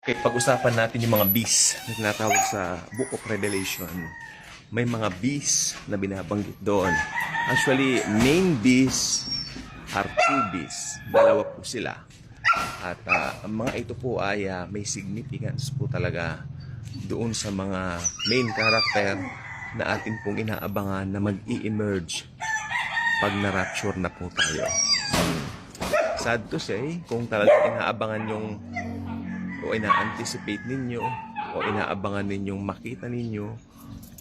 Okay, pag-usapan natin yung mga beasts na tinatawag sa Book of Revelation. May mga beasts na binabanggit doon. Actually, main beasts are two beasts. Dalawa po sila. At ang mga ito po ay may significance po talaga doon sa mga main character na atin pong inaabangan na mag-i-emerge pag na-rapture na po tayo. Sad to say, kung talagang inaabangan yung o ina-anticipate ninyo o inaabangan ninyong makita ninyo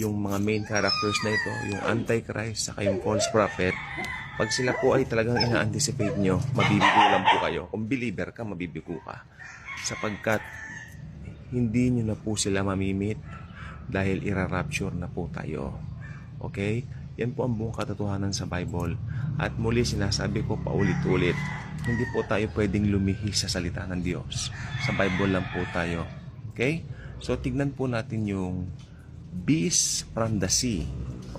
yung mga main characters na ito, yung Antichrist saka yung false prophet, pag sila po ay talagang ina-anticipate nyo, mabibigo lang po kayo. Kung believer ka, mabibigo ka. Sapagkat hindi nyo na po sila mamimit dahil ira-rapture na po tayo. Okay? Yan po ang buong katotohanan sa Bible. At muli sinasabi ko paulit-ulit, hindi po tayo pwedeng lumihi sa salita ng Diyos. Sa Bible lang po tayo. Okay? So, tignan po natin yung beast from the sea.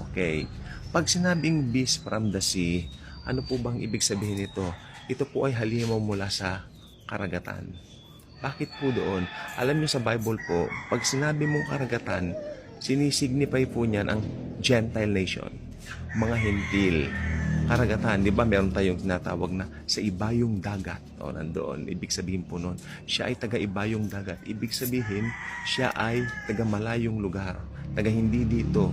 Okay? Pag sinabing beast from the sea, ano po bang ibig sabihin nito? Ito po ay halimaw mula sa karagatan. Bakit po doon? Alam niyo sa Bible po, pag sinabi mong karagatan, sinisignify po niyan ang Gentile nation. Mga Hentil. Karagatan, di ba meron tayong tinatawag na sa ibayong dagat. O, nandoon. Ibig sabihin po nun, siya ay taga-ibayong dagat. Ibig sabihin, siya ay taga-malayong lugar. Taga hindi dito.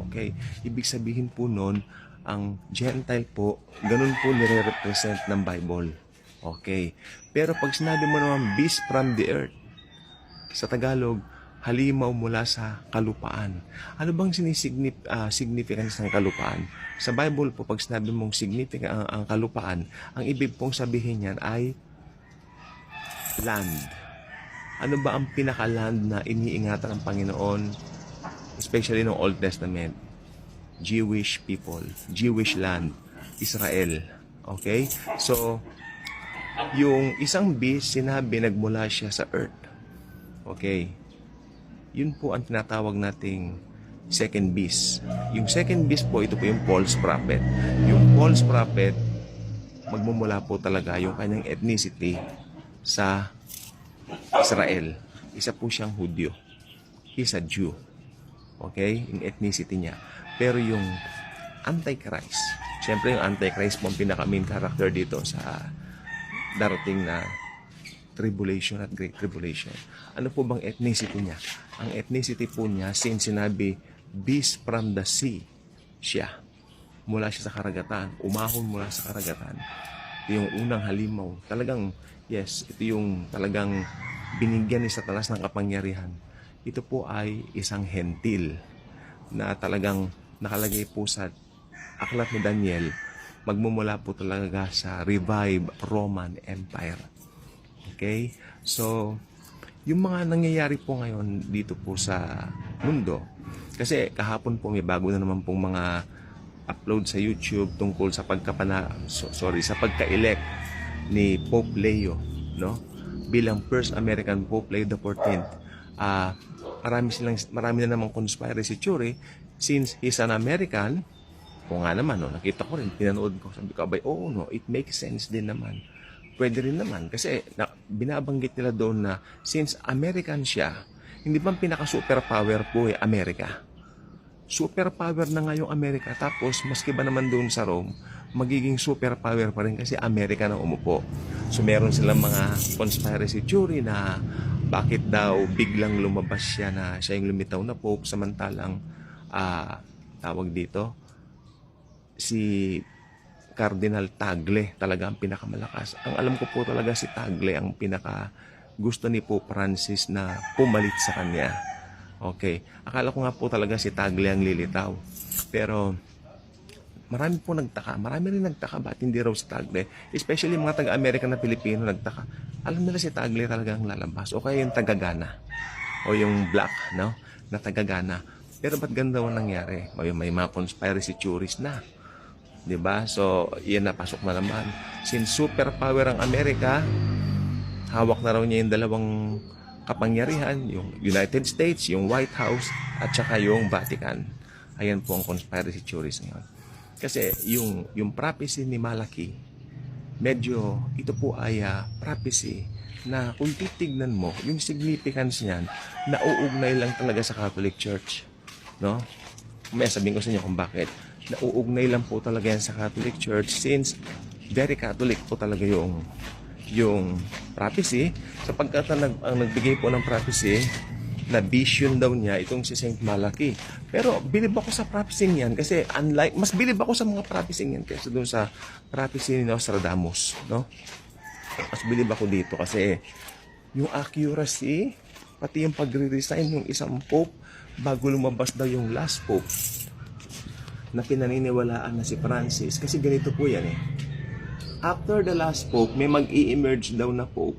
Okay? Ibig sabihin po nun, ang Gentile po, ganun po nire-represent ng Bible. Okay? Pero pag sinabi mo naman, beast from the earth, sa Tagalog, halimaw mula sa kalupaan. Ano bang significance ng kalupaan? Sa Bible po, pag sinabi mong significant ang kalupaan, ang ibig pong sabihin niyan ay land. Ano ba ang pinaka-land na iniingatan ng Panginoon, especially ng Old Testament? Jewish people, Jewish land, Israel. Okay? So, yung isang beast, sinabi nagmula siya sa earth. Okay? Yun po ang tinatawag nating second beast. Yung second beast po, ito po yung false prophet. Yung false prophet, magmumula po talaga yung kanyang ethnicity sa Israel. Isa po siyang Hudyo. He's a Jew. Okay? Yung ethnicity niya. Pero yung Antichrist, siyempre yung Antichrist po ang pinaka-main character dito sa darating na tribulation at great tribulation. Ano po bang ethnicity niya? Ang ethnicity po niya, since sinabi, beast from the sea, siya. Mula siya sa karagatan, umahon mula sa karagatan. Ito yung unang halimaw. Talagang, yes, ito yung talagang binigyan ni Satanas ng kapangyarihan. Ito po ay isang hentil na talagang nakalagay po sa aklat ni Daniel, magmumula po talaga sa revived Roman Empire. Okay? So, yung mga nangyayari po ngayon dito po sa mundo, kasi kahapon po may bago na naman pong mga upload sa YouTube tungkol sa sa pagka-elect ni Pope Leo, no? Bilang first American Pope Leo the 14th. Marami na namang conspiracy theory since he's an American. Kung nga naman, no, nakita ko rin, pinanood ko, sabi ko, abay, no, it makes sense din naman. Pwede rin naman kasi binabanggit nila doon na since American siya, hindi bang pinaka-superpower po Amerika? Superpower na nga yung Amerika. Tapos, maski ba naman doon sa Rome, magiging superpower pa rin kasi Amerika na umupo. So, meron silang mga conspiracy theory na bakit daw biglang lumabas siya na siya yung lumitaw na Pope samantalang tawag dito, si Cardinal Tagle talaga ang pinakamalakas. Ang alam ko po talaga si Tagle ang pinaka gusto ni Pope Francis na pumalit sa kanya. Okay. Akala ko nga po talaga si Tagle ang lilitaw. Pero marami po nagtaka. Marami rin nagtaka ba't hindi raw si Tagle. Especially mga taga-Amerika na Pilipino nagtaka. Alam nila si Tagle talaga ang lalabas. O kaya yung taga-Ghana. O yung black, no? Na taga-Ghana. Pero ba't ganda ang nangyari? May mga conspiracy theories na. Diba? So, yan napasok na naman. Since superpower ang Amerika, hawak na raw niya yung dalawang kapangyarihan, yung United States, yung White House, at saka yung Vatican. Ayan po ang conspiracy theories ngayon. Kasi yung prophecy ni Malachi, medyo ito po ay prophecy na kung titignan mo, yung significance niyan, nauugnay lang talaga sa Catholic Church. No? May sabihin ko sa inyo kung bakit. Nauugnay lang po talaga yan sa Catholic Church since very Catholic po talaga yung prophecy, sapagkat ang nagbigay po ng prophecy na vision daw niya itong si Saint Malaki. Pero bilib ako sa prophecy niyan kasi unlike, mas bilib ako sa mga prophecy niyan kaysa doon sa prophecy ni Nostradamus, no? Mas bilib ako dito kasi yung accuracy, pati yung pagre-resign ng isang pope bago lumabas daw yung last pope na pinaniniwalaan na si Francis. Kasi ganito po yan eh. After the last pope, may mag-i-emerge daw na pope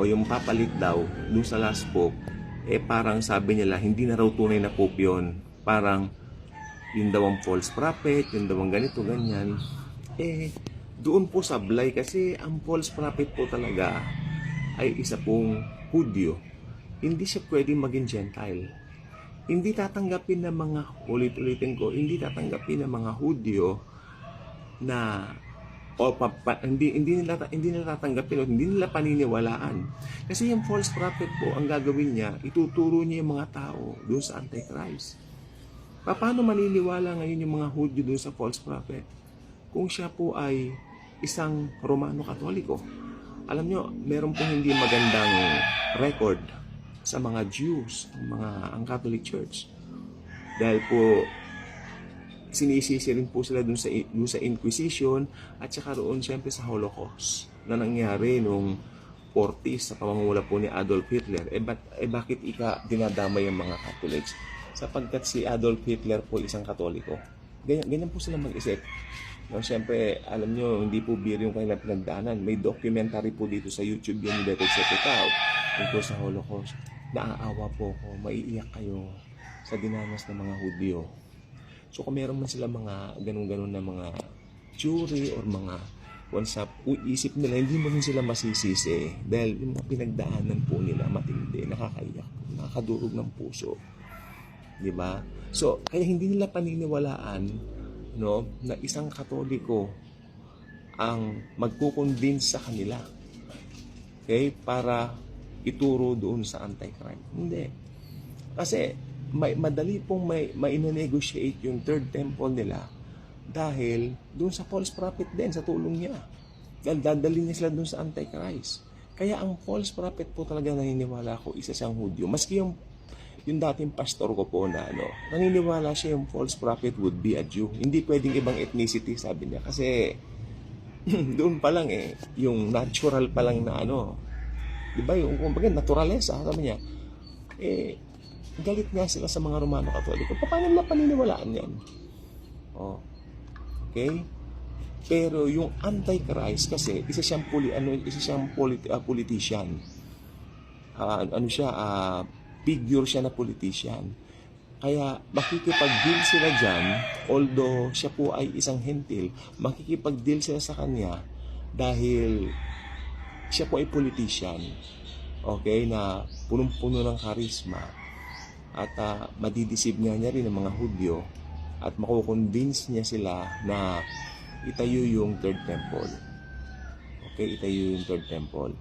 o yung papalit daw doon sa last pope, parang sabi nila, hindi na raw tunay na pope yun. Parang, yun daw ang false prophet, yun daw ang ganito, ganyan. Doon po sablay kasi ang false prophet po talaga ay isa pong Hudyo. Hindi siya pwedeng maging Gentile. Hindi tatanggapin ng mga, ulit-ulitin ko, hindi tatanggapin ng mga Hudyo na hindi nila tatanggapin o hindi nila paniniwalaan. Kasi yung false prophet po, ang gagawin niya, ituturo niya yung mga tao doon sa Antichrist. Paano maniniwala ngayon yung mga Hudyo doon sa false prophet? Kung siya po ay isang Romano Katoliko. Alam nyo, meron pong hindi magandang record sa mga Jews, ang Catholic Church. Dahil po, sinisisi rin po sila dun sa Inquisition at saka roon siyempre sa Holocaust na nangyari nung 40s sa pamamula po ni Adolf Hitler. Bakit dinadamay ang mga Catholics? Sapagkat si Adolf Hitler po isang Katoliko. Ganyan po sila mag-isip. No, siyempre, alam nyo, hindi po biro yung kanilang pinagdaanan. May documentary po dito sa YouTube yun, better check it out. Tungkol sa Holocaust. Naaawa po ko, maiiyak kayo sa dinanas ng mga Hudyo. So kung meron man sila mga ganun-ganun na mga theory or mga isip nila, hindi mo rin sila masisisi dahil yung mga pinagdaanan po nila matindi, nakakaiyak, nakakadurog ng puso. Di ba? So, kaya hindi nila paniniwalaan, no, na isang Katoliko ang magkukonvince sa kanila. Okay? Para ituro doon sa Antichrist. Hindi. Kasi madali pong ma-negotiate yung third temple nila dahil doon sa false prophet din, sa tulong niya. Dahil dadalhin niya sila doon sa Antichrist. Kaya ang false prophet po talaga naniniwala ko, isa siyang Hudyo. Maski yung dating pastor ko po na naniniwala siya yung false prophet would be a Jew. Hindi pwedeng ibang ethnicity, sabi niya. Kasi doon pa lang yung natural pa lang na di ba, yung kumbaga naturalesa, sabi niya, galit nga sila sa mga Romano Katoliko. Paano nila paniniwalaan yan? Okay? Pero yung Antichrist kasi, isa siyang politician. Figure siya na politician. Kaya makikipag-deal sila dyan, although siya po ay isang hentil, makikipag-deal sila sa kanya dahil siya po ay politician. Okay? Na punong-puno ng karisma. At madidisib niya rin ng mga Hudyo at makukonvince niya sila na itayo yung third temple. Okay, itayo yung third temple.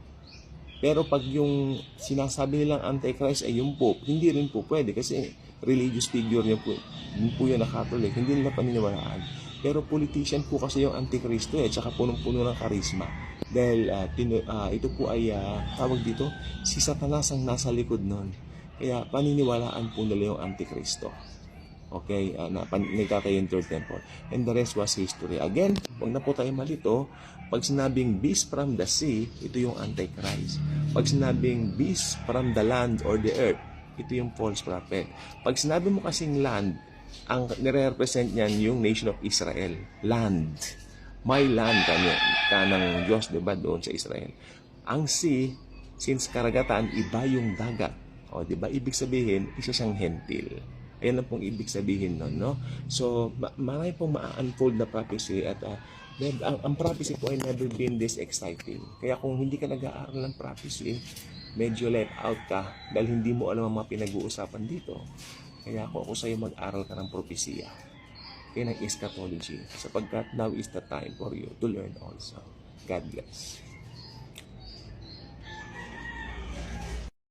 Pero pag yung sinasabi nilang Antichrist ay yung Pope, hindi rin po pwede kasi religious figure niya po, yun po yung na-Catholic, hindi nila paniniwalaan. Pero politician po kasi yung Antikristo tsaka punong-puno ng karisma. Dahil ito po ay tawag dito, si Satanas ang nasa likod nun. Kaya paniniwalaan po nila yung Antikristo. Okay, nagtatayo yung third temple. And the rest was history. Again, huwag na po tayo malito. Pag sinabing beast from the sea, ito yung Antichrist. Pag sinabing beast from the land or the earth, ito yung false prophet. Pag sinabi mo kasing land, ang nire-represent niyan yung nation of Israel. Land. May land ka ng Diyos, diba, doon sa Israel. Ang sea, since karagatan, iba yung dagat. O, diba? Ibig sabihin, isa siyang hentil. Ayan lang pong ibig sabihin nun, no? So, marami pong ma-unfold na prophecy at ang prophecy po ay never been this exciting. Kaya kung hindi ka nag-aaral ng prophecy, medyo left out ka dahil hindi mo alam ang mga pinag-uusapan dito. Kaya ako sa'yo mag-aral ka ng propesya. Kaya ng eschatology. Sapagkat now is the time for you to learn also. God bless.